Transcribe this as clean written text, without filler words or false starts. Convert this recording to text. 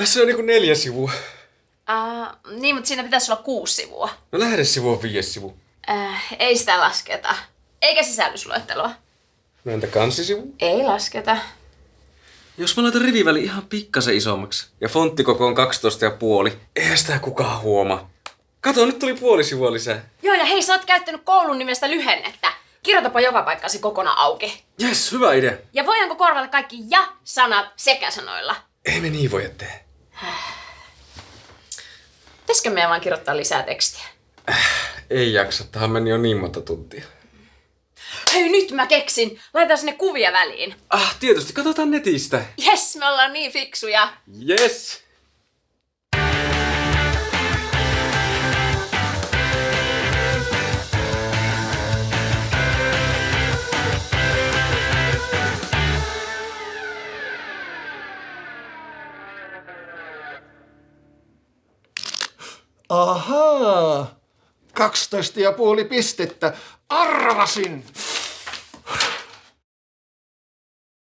Tässä on niinku 4 sivua. Niin, mutta siinä pitäisi olla 6 sivua. No lähdesivu on 5 sivu. Ei sitä lasketa. Eikä sisällysluetteloa. No entä kansisivu? Ei lasketa. Jos mä laitan riviväli ihan pikkasen isommaksi ja fonttikoko on 12,5, eihän sitä kukaan huomaa. Kato, nyt tuli puoli sivua lisää. Joo, ja hei, sä oot käyttänyt koulun nimestä lyhennettä. Kirjoitapa joka paikkasi kokonaan auki. Jes, hyvä idea. Ja voidaanko korvata kaikki ja-sanat sekä sanoilla? Ei me niin voi tehdä. Pitäisikö meidän vaan kirjoittaa lisää tekstiä? Ei jaksa, tähän meni jo niin monta tuntia. Hei, nyt mä keksin. Laitetaan sinne kuvia väliin. Tietysti, katsotaan netistä. Jes, me ollaan niin fiksuja. Jes! Ahaa, 12,5 pistettä. Arvasin.